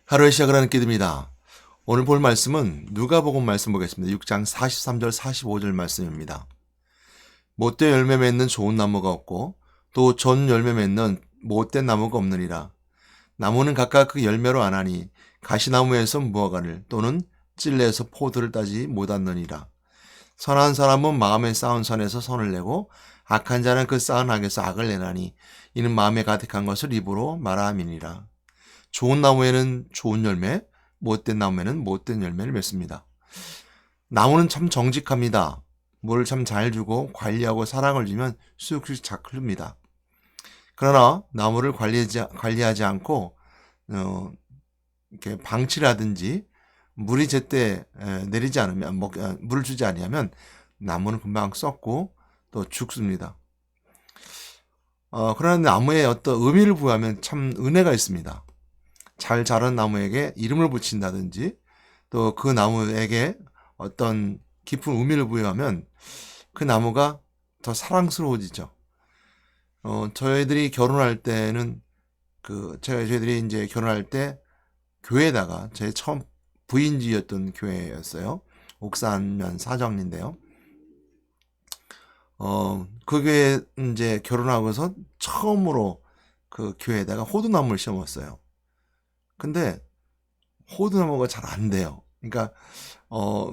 하루의 시작을 하는 끼듭니다. 오늘 볼 말씀은 누가복음 말씀 보겠습니다. 6장 43절 45절 말씀입니다. 못된 열매 맺는 좋은 나무가 없고 또 전 열매 맺는 못된 나무가 없느니라. 나무는 각각 그 열매로 아나니 가시나무에서 무화과를 또는 찔레에서 포도를 따지 못하느니라. 선한 사람은 마음에 쌓은 선에서 선을 내고 악한 자는 그 쌓은 악에서 악을 내나니 이는 마음에 가득한 것을 입으로 말함이니라. 좋은 나무에는 좋은 열매, 못된 나무에는 못된 열매를 맺습니다. 나무는 참 정직합니다. 물을 참 잘 주고 관리하고 사랑을 주면 쑥쑥 잘 클릅니다. 그러나 나무를 관리하지 않고 이렇게 방치를 하든지 물이 제때 내리지 않으면 물을 주지 않으면 나무는 금방 썩고 또 죽습니다. 그러나 나무에 어떤 의미를 부여하면 참 은혜가 있습니다. 잘 자란 나무에게 이름을 붙인다든지 또 그 나무에게 어떤 깊은 의미를 부여하면 그 나무가 더 사랑스러워지죠. 저희들이 결혼할 때는 저희들이 이제 결혼할 때 교회에다가 제 처음 부인지였던 교회였어요. 옥산면 사정리인데요. 그 교회 이제 결혼하고서 처음으로 그 교회에다가 호두나무를 심었어요. 근데 호두나무가 잘 안 돼요. 그러니까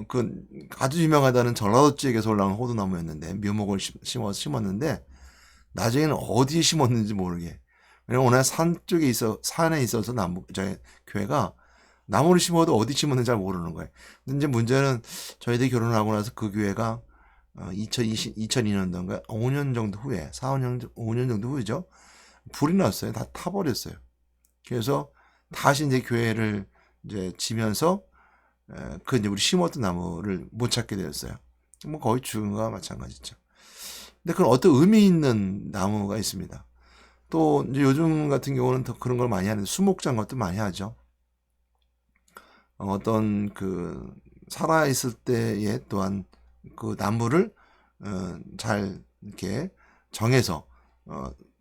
그 아주 유명하다는 전라도 지역에서 올라온 호두나무였는데 묘목을 심었는데 나중에는 어디에 심었는지 모르게. 왜냐면 워낙 산에 있어서 저희 교회가 나무를 심어도 어디 심었는지 잘 모르는 거예요. 근데 이제 문제는 저희들이 결혼하고 나서 그 교회가 2002년도인가 5년 정도 후에 5년 정도 후죠. 불이 났어요. 다 타버렸어요. 그래서 다시 이제 교회를 이제 지면서 이제 우리 심었던 나무를 못 찾게 되었어요. 뭐 거의 죽은 거와 마찬가지죠. 근데 그런 어떤 의미 있는 나무가 있습니다. 또 이제 요즘 같은 경우는 더 그런 걸 많이 하는데 수목장 것도 많이 하죠. 어떤 살아 있을 때에 또한 그 나무를 잘 이렇게 정해서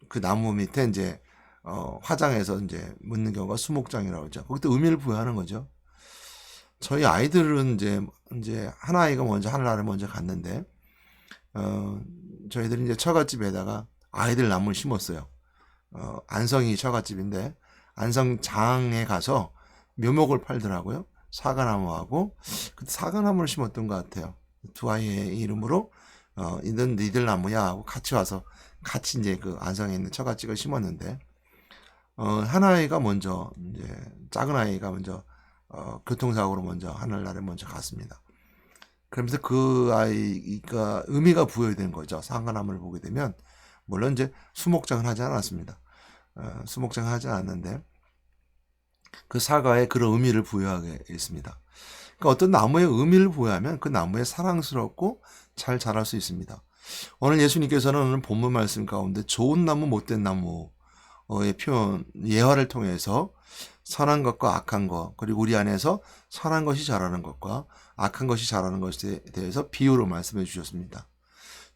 그 나무 밑에 이제 화장해서 이제 묻는 경우가 수목장이라고 하죠. 거기도 의미를 부여하는 거죠. 저희 아이들은 이제 한 아이가 먼저 하늘나라를 먼저 갔는데 저희들이 이제 처갓집에다가 아이들 나무를 심었어요. 안성이 처갓집인데 안성장에 가서 묘목을 팔더라고요. 사과나무하고 그때 사과나무를 심었던 것 같아요. 두 아이의 이름으로 이건 니들 나무야 하고 같이 와서 같이 이제 그 안성에 있는 처갓집을 심었는데 한 아이가 먼저 이제 작은 아이가 먼저 교통사고로 먼저 하늘나라에 먼저 갔습니다. 그러면서 그 아이가 의미가 부여된 거죠. 상가나무를 보게 되면 물론 이제 수목장을 하지 않았습니다. 수목장을 하지 않았는데 그 사과에 그런 의미를 부여하게 있습니다. 그러니까 어떤 나무에 의미를 부여하면 그 나무에 사랑스럽고 잘 자랄 수 있습니다. 오늘 예수님께서는 오늘 본문 말씀 가운데 좋은 나무 못된 나무의 표현 예화를 통해서 선한 것과 악한 것 그리고 우리 안에서 선한 것이 자라는 것과 악한 것이 자라는 것에 대해서 비유로 말씀해 주셨습니다.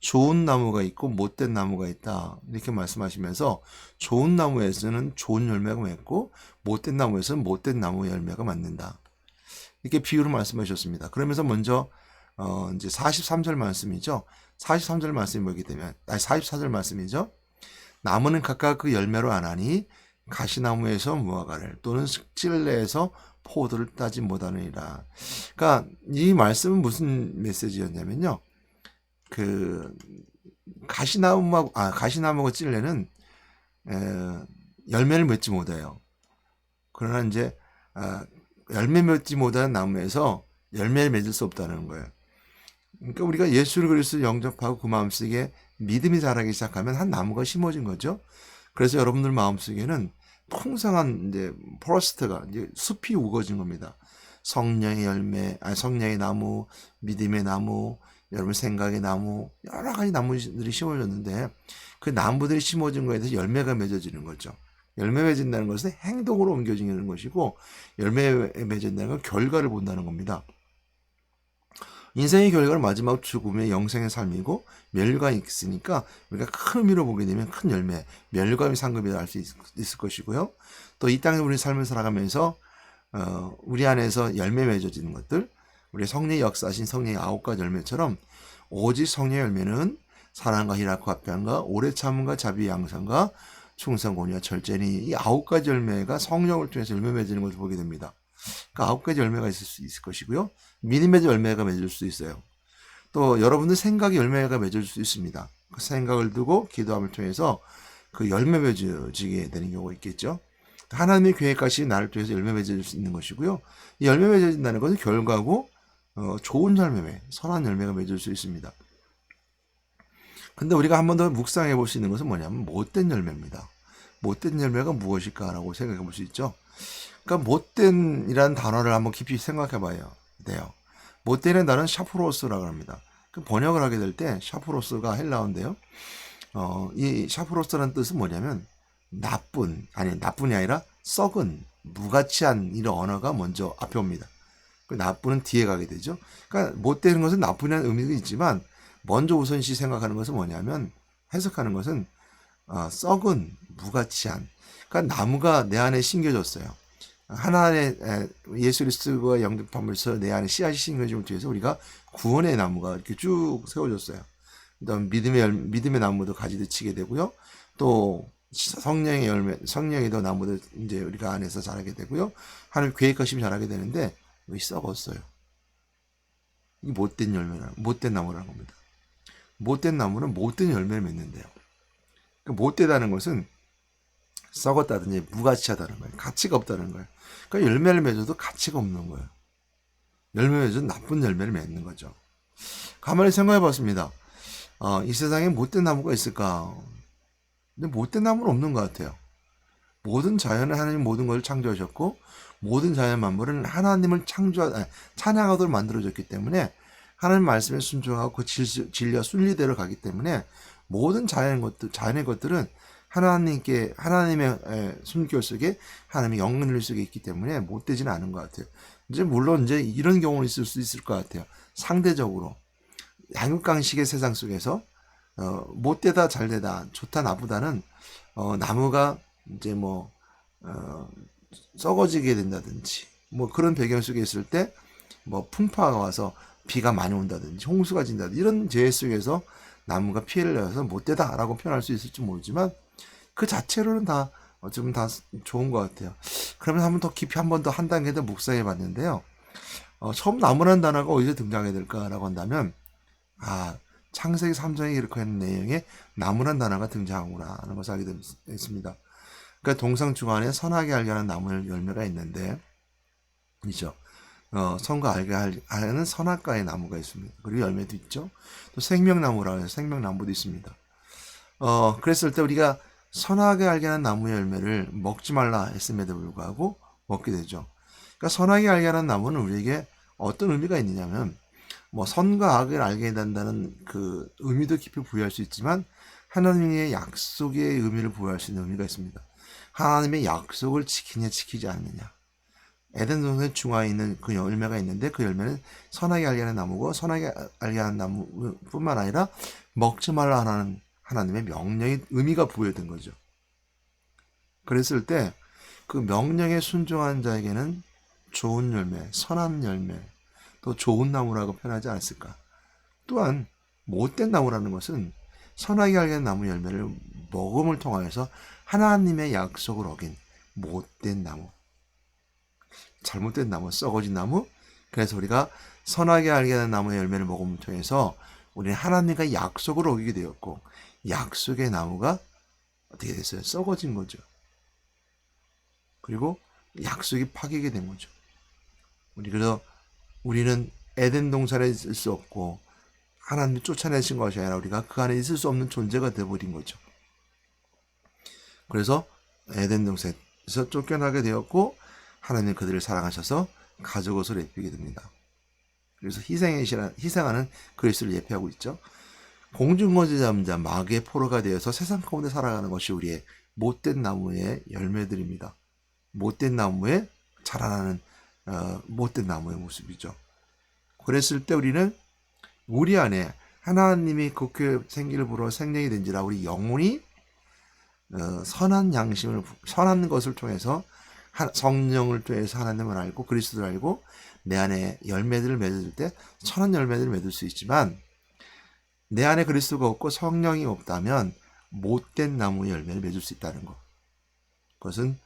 좋은 나무가 있고 못된 나무가 있다 이렇게 말씀하시면서 좋은 나무에서는 좋은 열매가 맺고 못된 나무에서는 못된 나무 열매가 맺는다 이렇게 비유로 말씀해 주셨습니다. 그러면서 먼저 이제 43절 말씀이죠. 43절 말씀이 보게 되면 44절 말씀이죠. 나무는 각각 그 열매로 아나니 가시나무에서 무화과를 또는 찔레에서 포도를 따지 못하느니라. 그러니까 이 말씀은 무슨 메시지였냐면요. 가시나무하고 찔레는 열매를 맺지 못해요. 그러나 이제 열매 맺지 못하는 나무에서 열매를 맺을 수 없다는 거예요. 그러니까 우리가 예수 그리스도를 영접하고 그 마음속에 믿음이 자라기 시작하면 한 나무가 심어진 거죠. 그래서 여러분들 마음속에는 풍성한 이제 포레스트가 이제 숲이 우거진 겁니다. 성령의 열매, 성령의 나무, 믿음의 나무, 여러분 생각의 나무, 여러 가지 나무들이 심어졌는데 그 나무들이 심어진 거에 대해서 열매가 맺어지는 거죠. 열매 맺은다는 것은 행동으로 옮겨지는 것이고 열매 맺은다는 건 결과를 본다는 겁니다. 인생의 결과는 마지막 죽음의 영생의 삶이고 멸류관이 있으니까 우리가 큰 의미로 보게 되면 큰 열매, 멸류관이 상급이라 할 수 있을 것이고요. 또 이 땅에 우리 삶을 살아가면서 우리 안에서 열매 맺어지는 것들, 우리 성령의 역사하신 성령의 9가지 열매처럼 오직 성령의 열매는 사랑과 희락과 화평과 오래 참음과 자비 양선과 충성 공의와 절제니 이 9가지 열매가 성령을 통해서 열매 맺는 것을 보게 됩니다. 그 9가지 열매가 있을 수 있을 것이고요. 믿음의 열매가 맺을 수 있어요. 또 여러분들 생각의 열매가 맺을 수 있습니다. 그 생각을 두고 기도함을 통해서 그 열매 맺어지게 되는 경우가 있겠죠. 하나님의 계획까지 나를 통해서 열매 맺어질 수 있는 것이고요. 이 열매 맺어진다는 것은 결과고 좋은 열매, 선한 열매가 맺을 수 있습니다. 근데 우리가 한 번 더 묵상해 볼 수 있는 것은 뭐냐면 못된 열매입니다. 못된 열매가 무엇일까라고 생각해 볼 수 있죠. 그러니까 못된이라는 단어를 한번 깊이 생각해 봐야 돼요. 못된의 단어는 샤프로스라고 합니다. 그 번역을 하게 될 때 샤프로스가 헬라어인데요. 이 샤프로스라는 뜻은 뭐냐면 나쁜이 아니라 썩은, 무가치한 이런 언어가 먼저 앞에 옵니다. 그 나쁜은 뒤에 가게 되죠. 그러니까 못되는 것은 나쁘냐는 의미도 있지만 먼저 우선시 생각하는 것은 뭐냐면 해석하는 것은 썩은, 무가치한. 그러니까 나무가 내 안에 심겨졌어요. 하나의 예수 그리스도가 영접함으로써 내 안에 씨앗이 심겨짐을 통해서 우리가 구원의 나무가 이렇게 쭉 세워졌어요. 그다음 믿음의 나무도 가지도 치게 되고요. 또 성령의 열매, 성령의 더 나무도 이제 우리가 안에서 자라게 되고요. 하나님 계획하시면 자라게 되는데 여기 썩었어요. 이 못된 열매라, 못된 나무라는 겁니다. 못된 나무는 못된 열매를 맺는데요. 그러니까 못되다는 것은 썩었다든지 무가치하다는 거예요. 가치가 없다는 거예요. 그러니까 열매를 맺어도 가치가 없는 거예요. 열매 맺어도 나쁜 열매를 맺는 거죠. 가만히 생각해 봤습니다. 이 세상에 못된 나무가 있을까? 근데 못된 나무는 없는 것 같아요. 모든 자연은 하나님 모든 것을 창조하셨고 모든 자연 만물은 하나님을 찬양하도록 만들어졌기 때문에 하나님 말씀에 순종하고 그 진리와 순리대로 가기 때문에 모든 자연의 것들은 하나님의 숨결 속에 하나님의 영을 속에 있기 때문에 못되지는 않은 것 같아요. 이제 물론 이제 이런 경우는 있을 수 있을 것 같아요. 상대적으로 양육강식의 세상 속에서 못되다 잘되다 좋다 나쁘다는 나무가 이제 썩어지게 된다든지 그런 배경 속에 있을 때 풍파가 와서 비가 많이 온다든지 홍수가 진다든지 이런 재해 속에서 나무가 피해를 내서 못되다라고 표현할 수 있을지 모르지만 그 자체로는 다 어쩌면 다 좋은 것 같아요. 그러면 한번 더 깊이 한 번 더 한 단계 더 묵상해 봤는데요. 처음 나무라는 단어가 어디서 등장해야 될까라고 한다면 창세기 3장에 이렇게 하는 내용에 나무란 단어가 등장하구나 하는 것을 알게 됐습니다. 그러니까 동상 중간에 선하게 알게 하는 나무 열매가 있는데 있죠. 선과 알게 하는 선악과의 나무가 있습니다. 그리고 열매도 있죠. 또 생명나무라고 해서 생명나무도 있습니다. 그랬을 때 우리가 선하게 알게 하는 나무의 열매를 먹지 말라 했음에도 불구하고 먹게 되죠. 그러니까 선하게 알게 하는 나무는 우리에게 어떤 의미가 있느냐면 선과 악을 알게 된다는 그 의미도 깊이 부여할 수 있지만 하나님의 약속의 의미를 부여할 수 있는 의미가 있습니다. 하나님의 약속을 지키냐 지키지 않느냐. 에덴 동산 중앙에 있는 그 열매가 있는데 그 열매는 선하게 알게 하는 나무고 선하게 알게 하는 나무뿐만 아니라 먹지 말라 하는 하나님의 명령의 의미가 부여된 거죠. 그랬을 때 그 명령에 순종한 자에게는 좋은 열매, 선한 열매, 또 좋은 나무라고 표현하지 않았을까. 또한 못된 나무라는 것은 선하게 알게 하는 나무 열매를 먹음을 통하여서 하나님의 약속을 어긴 못된 나무, 잘못된 나무, 썩어진 나무. 그래서 우리가 선하게 알게 하는 나무의 열매를 먹음을 통해서 우리는 하나님과 약속을 어기게 되었고 약속의 나무가 어떻게 됐어요? 썩어진 거죠. 그리고 약속이 파괴게 된 거죠. 그래서 우리는 에덴 동산에 있을 수 없고 하나님이 쫓아내신 것이 아니라 우리가 그 안에 있을 수 없는 존재가 되어버린 거죠. 그래서 에덴 동산에서 쫓겨나게 되었고 하나님 그들을 사랑하셔서 가족옷을 입히게 됩니다. 그래서 희생하는 그리스도를 예표하고 있죠. 공중거지 잡은 자 마귀의 포로가 되어서 세상 가운데 살아가는 것이 우리의 못된 나무의 열매들입니다. 못된 나무에 자라나는 못된 나무의 모습이죠. 그랬을 때 우리는 우리 안에 하나님이 국회 생기를 불어 생명이 된지라 우리 영혼이 선한 양심을 선한 것을 통해서 성령을 통해서 하나님을 알고 그리스도를 알고 내 안에 열매들을 맺을 때 선한 열매들을 맺을 수 있지만, 내 안에 그리스도가 없고 성령이 없다면 못된 나무의 열매를 맺을 수 있다는 것. 그것은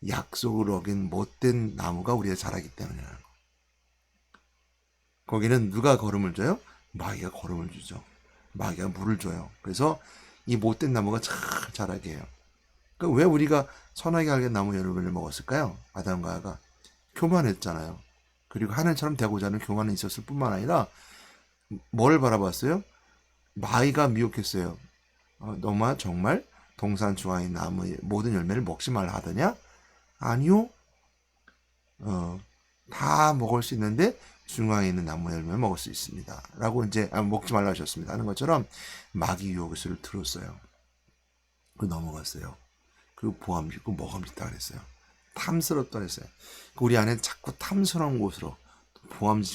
약속을 어긴 못된 나무가 우리에 자라기 때문이라는 것. 거기는 누가 거름을 줘요? 마귀가 거름을 주죠. 마귀가 물을 줘요. 그래서 이 못된 나무가 잘 자라게 해요. 그러니까 왜 우리가 선하게 알게 나무 열매를 먹었을까요? 아담과 하와가 교만했잖아요. 그리고 하나님처럼 되고자 하는 교만이 있었을 뿐만 아니라 뭘 바라봤어요? 마귀가 미혹했어요. 너만 정말 동산 중앙의 나무의 모든 열매를 먹지 말라 하더냐? 아니요. 다 먹을 수 있는데 중앙에 있는 나무 열매를 먹을 수 있습니다. 라고 이제 먹지 말라 하셨습니다. 하는 것처럼 마귀 유혹을 들었어요. 그 넘어갔어요. 그리고 보암짓고 먹음직다 그랬어요. 탐스럽다 그랬어요. 우리 안에 자꾸 탐스러운 곳으로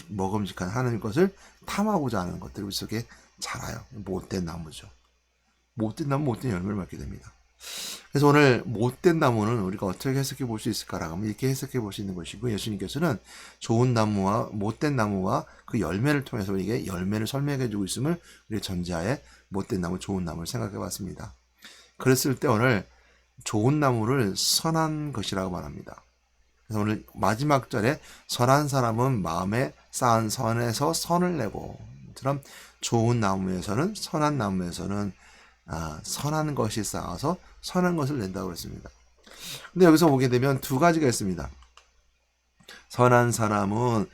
먹음직한 하나님 것을 탐하고자 하는 것들이 우리 속에 자라요. 못된 나무죠. 못된 나무 못된 열매를 맺게 됩니다. 그래서 오늘 못된 나무는 우리가 어떻게 해석해 볼 수 있을까라고 하면 이렇게 해석해 볼 수 있는 것이고, 예수님께서는 좋은 나무와 못된 나무와 그 열매를 통해서 우리에게 열매를 설명해 주고 있음을 우리 전제하에 못된 나무, 좋은 나무를 생각해 봤습니다. 그랬을 때 오늘 좋은 나무를 선한 것이라고 말합니다. 그래서 오늘 마지막 절에 선한 사람은 마음에 쌓은 선에서 선을 내고, 처럼 좋은 나무에서는, 선한 나무에서는 선한 것이 쌓아서 선한 것을 낸다고 그랬습니다. 근데 여기서 보게 되면 두 가지가 있습니다. 선한 사람은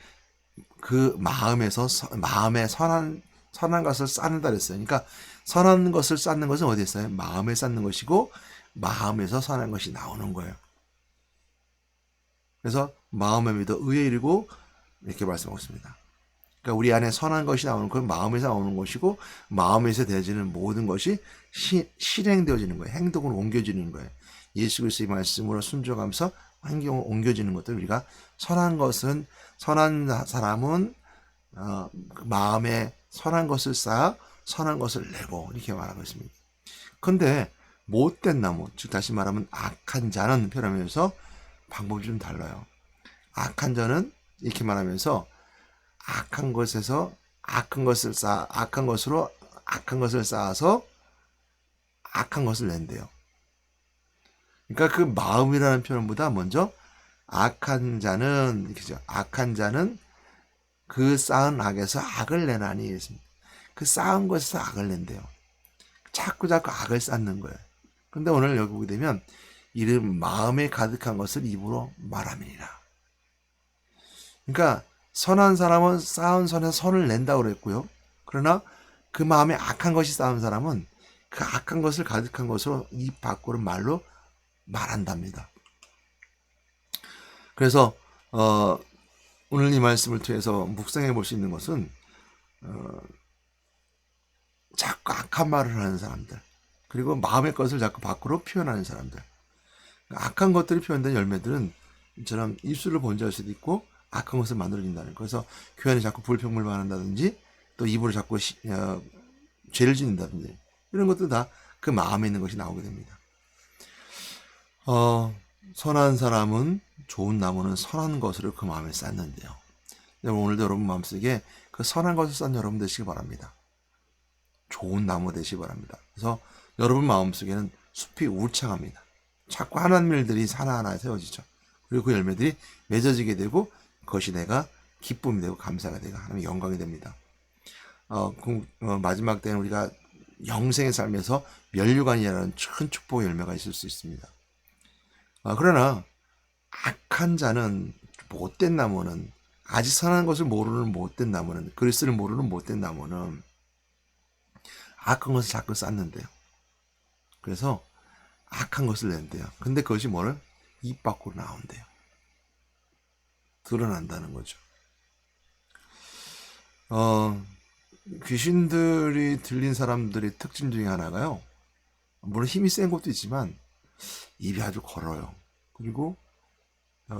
그 마음에 선한 것을 쌓는다 그랬어요. 그러니까 선한 것을 쌓는 것은 어디에 있어요? 마음에 쌓는 것이고, 마음에서 선한 것이 나오는 거예요. 그래서 마음에 믿어 의에 이르고, 이렇게 말씀하고 있습니다. 그러니까 우리 안에 선한 것이 나오는 건 마음에서 나오는 것이고, 마음에서 되어지는 모든 것이 실행되어지는 거예요. 행동으로 옮겨지는 거예요. 예수 그리스도의 말씀으로 순종하면서 행동으로 옮겨지는 것들, 우리가 선한 사람은 마음에 선한 것을 쌓아 선한 것을 내고, 이렇게 말하고 있습니다. 그런데 못된 나무, 즉 다시 말하면 악한 자는 표현하면서 방법이 좀 달라요. 악한 자는 이렇게 말하면서 악한 것에서 악한 것을 쌓아서 악한 것을 낸대요. 그러니까 그 마음이라는 표현보다 먼저 악한 자는 그 쌓은 악에서 악을 내나니 했습니다. 그 쌓은 것에서 악을 낸대요. 자꾸 악을 쌓는 거예요. 근데 오늘 여기 보게 되면 이름 마음에 가득한 것을 입으로 말함이니라. 그러니까 선한 사람은 쌓은 선에 선을 낸다고 그랬고요. 그러나 그 마음에 악한 것이 쌓은 사람은 그 악한 것을 가득한 것으로 입 밖으로 말로 말한답니다. 그래서 오늘 이 말씀을 통해서 묵상해 볼 수 있는 것은 자꾸 악한 말을 하는 사람들, 그리고 마음의 것을 자꾸 밖으로 표현하는 사람들, 악한 것들이 표현된 열매들은 이처럼 입술을 번제할 수도 있고 악한 것을 만들어진다는 거예요. 그래서 교회 안에 자꾸 불평불만 한다든지, 또 입으로 자꾸 죄를 짓는다든지, 이런 것도 다 그 마음에 있는 것이 나오게 됩니다. 선한 사람은, 좋은 나무는 선한 것으로 그 마음에 쌓는데요. 오늘도 여러분 마음속에 그 선한 것을 쌓는 여러분 되시기 바랍니다. 좋은 나무 되시기 바랍니다. 그래서 여러분 마음속에는 숲이 울창합니다. 자꾸 하나님 일들이 하나하나 세워지죠. 그리고 그 열매들이 맺어지게 되고, 그것이 내가 기쁨이 되고 감사가 되고 하나님의 영광이 됩니다. 마지막 때는 우리가 영생의 삶에서 면류관이라는 큰 축복의 열매가 있을 수 있습니다. 그러나 악한 자는, 못된 나무는, 아직 선한 것을 모르는 못된 나무는, 그리스도를 모르는 못된 나무는 악한 것을 자꾸 쌓는데요. 그래서 악한 것을 낸대요. 근데 그것이 뭐를? 입 밖으로 나온대요. 드러난다는 거죠. 귀신들이 들린 사람들의 특징 중에 하나가요, 물론 힘이 센 것도 있지만 입이 아주 걸어요. 그리고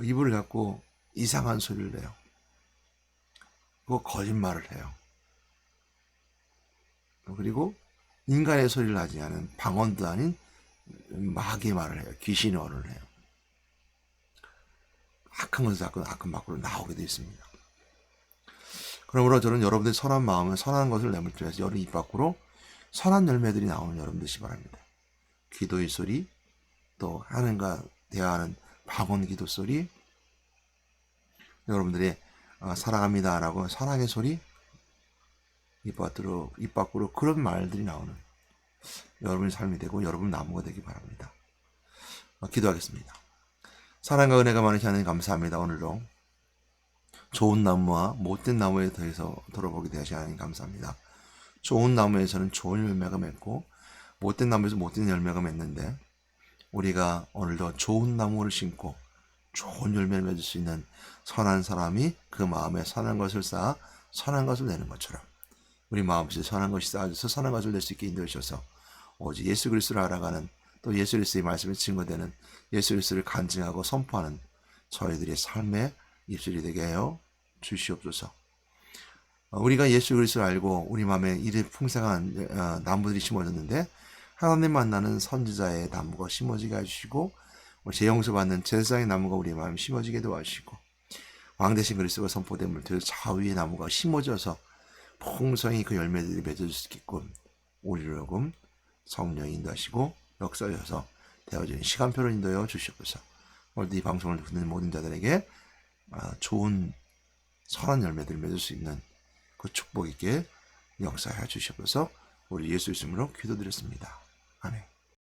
입을 갖고 이상한 소리를 내요. 그리고 거짓말을 해요. 그리고 인간의 소리를 하지 않은, 방언도 아닌 마귀의 말을 해요. 귀신어를 해요. 악한 것을 자꾸 악한 밖으로 나오게 되어 있습니다. 그러므로 저는 여러분들의 선한 마음을 선한 것을 내몰면서 여러분 입 밖으로 선한 열매들이 나오는 여러분 되시기 바랍니다. 기도의 소리, 또 하나님과 대화하는 방언 기도 소리, 여러분들의 사랑합니다라고 사랑의 소리, 입 밖으로 그런 말들이 나오는 여러분의 삶이 되고 여러분 나무가 되기 바랍니다. 기도하겠습니다. 사랑과 은혜가 많으신 하나님 감사합니다. 오늘도 좋은 나무와 못된 나무에 대해서 돌아보게 되시니 하나님 감사합니다. 좋은 나무에서는 좋은 열매가 맺고 못된 나무에서 못된 열매가 맺는데 우리가 오늘도 좋은 나무를 심고 좋은 열매를 맺을 수 있는 선한 사람이 그 마음에 선한 것을 쌓아 선한 것을 내는 것처럼 우리 마음속에 선한 것이 쌓아져서 선한 것을 낼 수 있게 인도해 주셔서 오직 예수 그리스도를 알아가는 또 예수 그리스도의 말씀에 증거되는 예수 그리스도를 간증하고 선포하는 저희들의 삶의 입술이 되게 하여 주시옵소서. 우리가 예수 그리스도를 알고 우리 마음에 이래 풍성한 나무들이 심어졌는데 하나님 만나는 선지자의 나무가 심어지게 해주시고 재용서받는 제사장의 나무가 우리 마음에 심어지게 도와주시고 왕대신 그리스도가 선포된 물들 좌위의 나무가 심어져서 풍성히 그 열매들이 맺어질 수 있게끔 우리를 조금 성령이 인도하시고 역사하셔서 되어지는 시간표를 인도하여 주시옵소서. 오늘도 이 방송을 듣는 모든 자들에게 좋은 선한 열매들을 맺을 수 있는 그 축복 있게 역사하여 주시옵소서. 우리 예수 이름으로 기도드렸습니다. 아멘.